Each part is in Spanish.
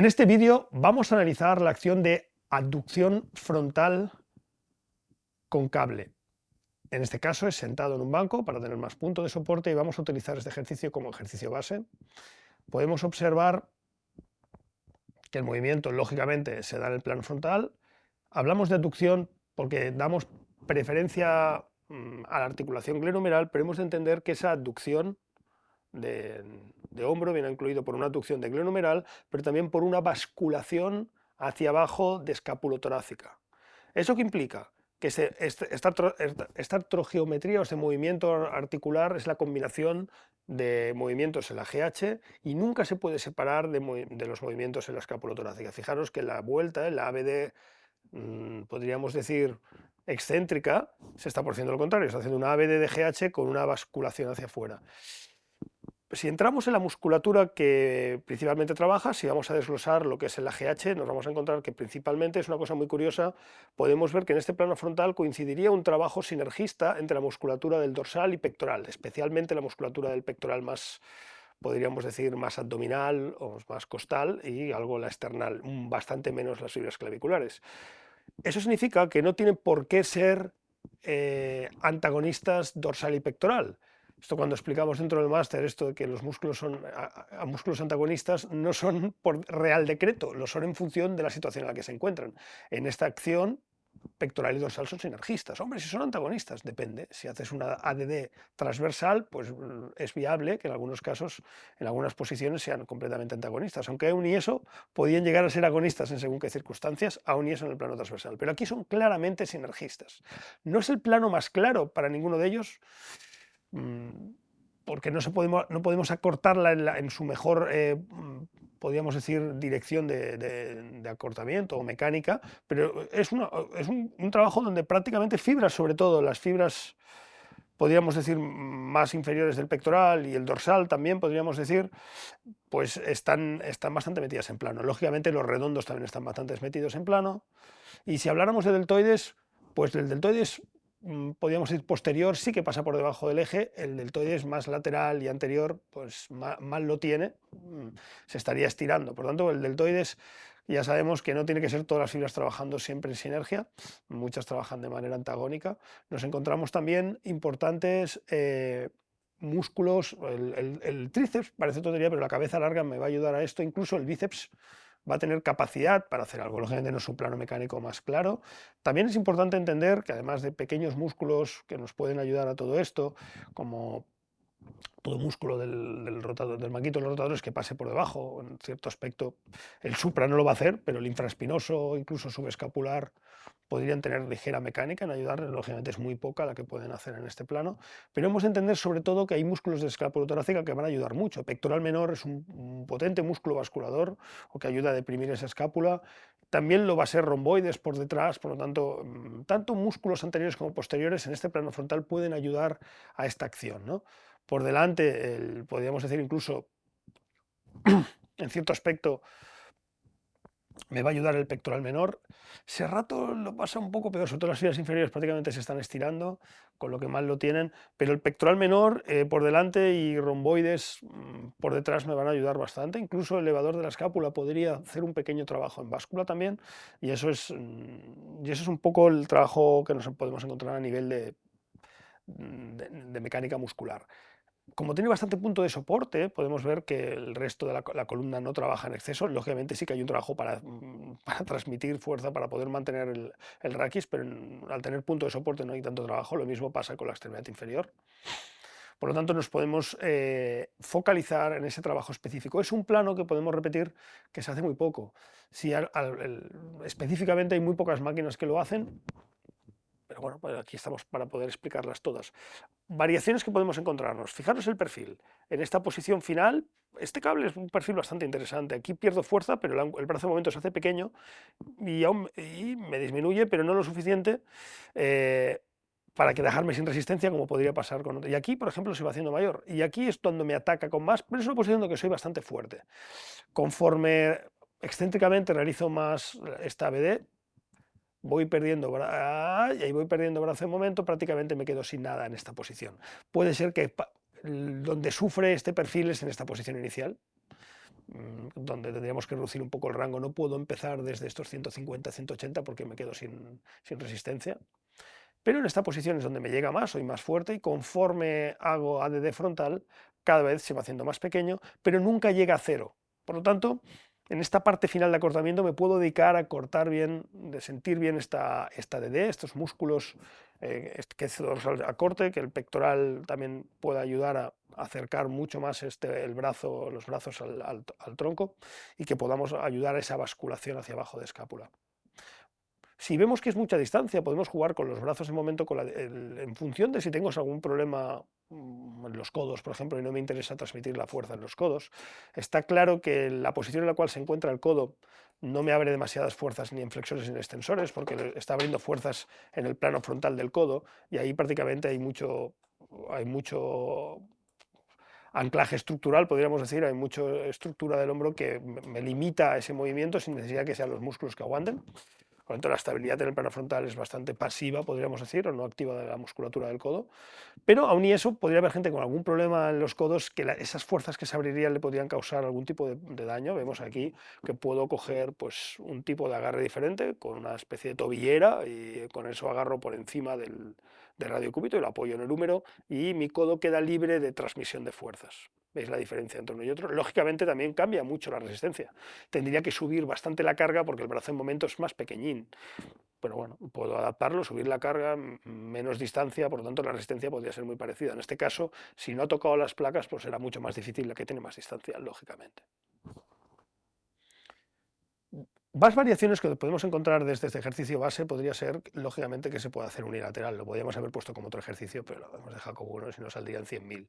En este vídeo vamos a analizar la acción de abducción frontal con cable. En este caso es sentado en un banco para tener más punto de soporte y vamos a utilizar este ejercicio como ejercicio base. Podemos observar que el movimiento lógicamente se da en el plano frontal. Hablamos de abducción porque damos preferencia a la articulación glenohumeral, pero hemos de entender que esa abducción de hombro viene incluido por una abducción de glenohumeral, pero también por una basculación hacia abajo de escapulotorácica. ¿Eso qué implica? Que esta artrogeometría o este movimiento articular es la combinación de movimientos en la GH y nunca se puede separar de los movimientos en la escapulotorácica. Fijaros que la vuelta, en la ABD, podríamos decir excéntrica, se está por haciendo lo contrario, está haciendo una ABD de GH con una basculación hacia afuera. Si entramos en la musculatura que principalmente trabaja, si vamos a desglosar lo que es el AGH, nos vamos a encontrar que principalmente es una cosa muy curiosa. Podemos ver que en este plano frontal coincidiría un trabajo sinergista entre la musculatura del dorsal y pectoral, especialmente la musculatura del pectoral más, podríamos decir, más abdominal o más costal, y algo la external, bastante menos las fibras claviculares. Eso significa que no tienen por qué ser antagonistas dorsal y pectoral. Esto cuando explicamos dentro del máster esto de que los músculos son a músculos antagonistas, no son por real decreto, lo son en función de la situación en la que se encuentran. En esta acción, pectoral y dorsal son sinergistas. Hombre, si son antagonistas, depende. Si haces una ADD transversal, pues es viable que en algunos casos, en algunas posiciones, sean completamente antagonistas. Aunque aún y eso, podían llegar a ser agonistas en según qué circunstancias, aún y eso en el plano transversal. Pero aquí son claramente sinergistas. No es el plano más claro para ninguno de ellos, porque no podemos acortarla en su mejor, podríamos decir, dirección de acortamiento o mecánica, pero es un trabajo donde prácticamente fibras, sobre todo las fibras, podríamos decir, más inferiores del pectoral y el dorsal también, podríamos decir, pues están bastante metidas en plano. Lógicamente los redondos también están bastante metidos en plano. Y si habláramos de deltoides, pues el deltoides, podríamos decir posterior, sí que pasa por debajo del eje. El deltoides más lateral y anterior, pues mal lo tiene, se estaría estirando. Por tanto, el deltoides ya sabemos que no tiene que ser todas las fibras trabajando siempre en sinergia, muchas trabajan de manera antagónica. Nos encontramos también importantes músculos, el tríceps, parece tontería, pero la cabeza larga me va a ayudar a esto, incluso el bíceps va a tener capacidad para hacer algo, lógicamente no es un plano mecánico más claro. También es importante entender que además de pequeños músculos que nos pueden ayudar a todo esto, como todo músculo del manguito de los rotadores que pase por debajo, en cierto aspecto el supra no lo va a hacer, pero el infraespinoso, incluso subescapular, podrían tener ligera mecánica en ayudar, lógicamente es muy poca la que pueden hacer en este plano, pero hemos de entender sobre todo que hay músculos de escapulotorácica que van a ayudar mucho. Pectoral menor es un potente músculo vasculador o que ayuda a deprimir esa escápula, también lo va a ser romboides por detrás, por lo tanto, tanto músculos anteriores como posteriores en este plano frontal pueden ayudar a esta acción, ¿no? Por delante, podríamos decir incluso, en cierto aspecto, me va a ayudar el pectoral menor. Serrato lo pasa un poco peor, sobre todo las fibras inferiores prácticamente se están estirando, con lo que mal lo tienen, pero el pectoral menor por delante y romboides por detrás me van a ayudar bastante. Incluso el elevador de la escápula podría hacer un pequeño trabajo en báscula también, y eso es un poco el trabajo que nos podemos encontrar a nivel de mecánica muscular. Como tiene bastante punto de soporte, podemos ver que el resto de la columna no trabaja en exceso. Lógicamente sí que hay un trabajo para transmitir fuerza, para poder mantener el raquis, pero al tener punto de soporte no hay tanto trabajo. Lo mismo pasa con la extremidad inferior. Por lo tanto, nos podemos focalizar en ese trabajo específico. Es un plano que podemos repetir que se hace muy poco. Si específicamente hay muy pocas máquinas que lo hacen, pero bueno, pues aquí estamos para poder explicarlas todas. Variaciones que podemos encontrarnos. Fijaros el perfil. En esta posición final, este cable es un perfil bastante interesante. Aquí pierdo fuerza, pero el brazo de momento se hace pequeño y me disminuye, pero no lo suficiente para que dejarme sin resistencia, como podría pasar con otro. Y aquí, por ejemplo, se va haciendo mayor. Y aquí es donde me ataca con más, pero es una posición donde soy bastante fuerte. Conforme excéntricamente realizo más esta ABD, voy perdiendo, y ahí voy perdiendo brazo de momento, prácticamente me quedo sin nada en esta posición. Puede ser que donde sufre este perfil es en esta posición inicial, donde tendríamos que reducir un poco el rango. No puedo empezar desde estos 150, 180 porque me quedo sin resistencia. Pero en esta posición es donde me llega más, soy más fuerte y conforme hago ADD frontal, cada vez se va haciendo más pequeño, pero nunca llega a cero. Por lo tanto, en esta parte final de acortamiento me puedo dedicar a cortar bien, de sentir bien esta ADD, estos músculos que es dorsal a corte, que el pectoral también pueda ayudar a acercar mucho más los brazos al tronco y que podamos ayudar a esa basculación hacia abajo de escápula. Si vemos que es mucha distancia, podemos jugar con los brazos en momento en función de si tengo algún problema en los codos, por ejemplo, y no me interesa transmitir la fuerza en los codos. Está claro que la posición en la cual se encuentra el codo no me abre demasiadas fuerzas ni en flexores ni en extensores, porque está abriendo fuerzas en el plano frontal del codo, y ahí prácticamente hay mucho anclaje estructural, podríamos decir, hay mucha estructura del hombro que me limita a ese movimiento sin necesidad que sean los músculos que aguanten. Por lo tanto, la estabilidad en el plano frontal es bastante pasiva, podríamos decir, o no activa de la musculatura del codo. Pero aún y eso, podría haber gente con algún problema en los codos que esas fuerzas que se abrirían le podrían causar algún tipo de daño. Vemos aquí que puedo coger pues, un tipo de agarre diferente, con una especie de tobillera, y con eso agarro por encima del radiocúbito y lo apoyo en el húmero, y mi codo queda libre de transmisión de fuerzas. ¿Veis la diferencia entre uno y otro? Lógicamente también cambia mucho la resistencia. Tendría que subir bastante la carga porque el brazo en momento es más pequeñín. Pero bueno, puedo adaptarlo, subir la carga, menos distancia, por lo tanto la resistencia podría ser muy parecida. En este caso, si no ha tocado las placas, pues será mucho más difícil la que tiene más distancia, lógicamente. Más variaciones que podemos encontrar desde este ejercicio base podría ser, lógicamente, que se puede hacer unilateral. Lo podríamos haber puesto como otro ejercicio, pero lo hemos dejado como uno, si no saldrían 100.000.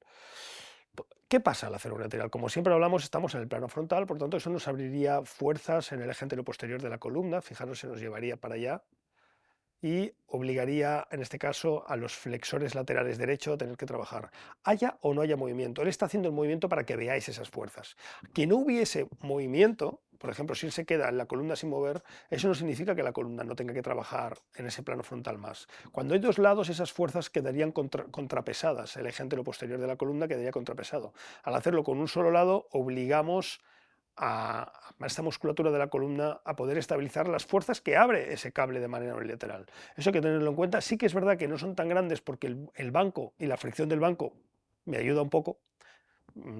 ¿Qué pasa al hacer unilateral? Como siempre hablamos, estamos en el plano frontal, por lo tanto eso nos abriría fuerzas en el eje anteroposterior de la columna, fijaros, se nos llevaría para allá, y obligaría, en este caso, a los flexores laterales derechos a tener que trabajar. Haya o no haya movimiento, él está haciendo el movimiento para que veáis esas fuerzas. Que no hubiese movimiento, por ejemplo, si él se queda en la columna sin mover, eso no significa que la columna no tenga que trabajar en ese plano frontal más. Cuando hay dos lados, esas fuerzas quedarían contrapesadas, el eje anteroposterior de la columna quedaría contrapesado. Al hacerlo con un solo lado, obligamos a esta musculatura de la columna a poder estabilizar las fuerzas que abre ese cable de manera unilateral. Eso hay que tenerlo en cuenta. Sí que es verdad que no son tan grandes porque el banco y la fricción del banco me ayuda un poco.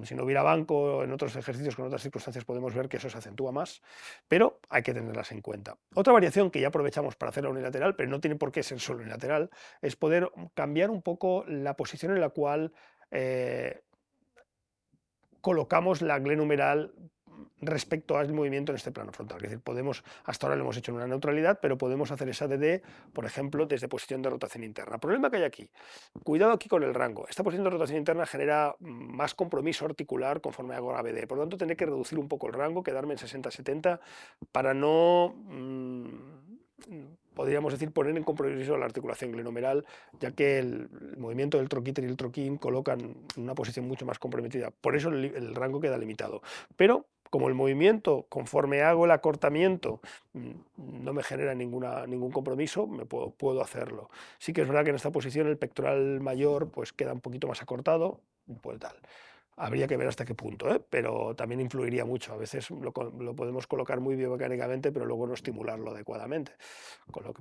Si no hubiera banco, en otros ejercicios con otras circunstancias podemos ver que eso se acentúa más, pero hay que tenerlas en cuenta. Otra variación que ya aprovechamos para hacerla unilateral, pero no tiene por qué ser solo unilateral, es poder cambiar un poco la posición en la cual colocamos la glenumeral respecto al movimiento en este plano frontal. Es decir, hasta ahora lo hemos hecho en una neutralidad, pero podemos hacer esa DD, por ejemplo, desde posición de rotación interna. El problema que hay aquí, cuidado aquí con el rango. Esta posición de rotación interna genera más compromiso articular conforme hago la BD. Por lo tanto, tendré que reducir un poco el rango, quedarme en 60-70 para no... podríamos decir, poner en compromiso la articulación glenomeral, ya que el movimiento del troquíter y el troquín colocan en una posición mucho más comprometida. Por eso el rango queda limitado. Pero como el movimiento, conforme hago el acortamiento, no me genera ningún compromiso, puedo hacerlo. Sí que es verdad que en esta posición el pectoral mayor pues queda un poquito más acortado, pues tal. Habría que ver hasta qué punto, pero también influiría mucho. A veces lo podemos colocar muy biomecánicamente, pero luego no estimularlo adecuadamente.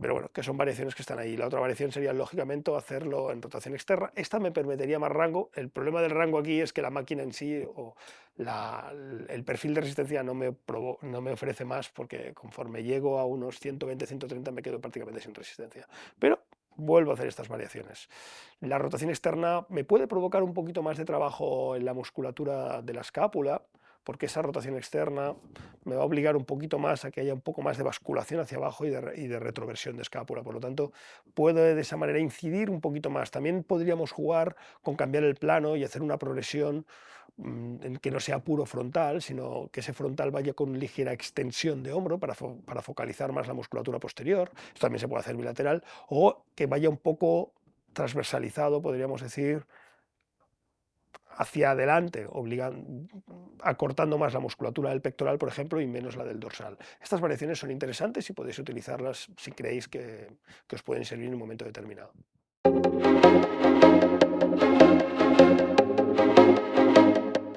Pero bueno, que son variaciones que están ahí. La otra variación sería, lógicamente, hacerlo en rotación externa. Esta me permitiría más rango. El problema del rango aquí es que la máquina en sí o el perfil de resistencia no me ofrece más, porque conforme llego a unos 120-130 me quedo prácticamente sin resistencia. Pero vuelvo a hacer estas variaciones. La rotación externa me puede provocar un poquito más de trabajo en la musculatura de la escápula, porque esa rotación externa me va a obligar un poquito más a que haya un poco más de basculación hacia abajo y de retroversión de escápula. Por lo tanto, puedo de esa manera incidir un poquito más. También podríamos jugar con cambiar el plano y hacer una progresión en que no sea puro frontal, sino que ese frontal vaya con ligera extensión de hombro para focalizar más la musculatura posterior. Esto también se puede hacer bilateral, o que vaya un poco transversalizado, podríamos decir, hacia adelante, acortando más la musculatura del pectoral, por ejemplo, y menos la del dorsal. Estas variaciones son interesantes y podéis utilizarlas si creéis que os pueden servir en un momento determinado.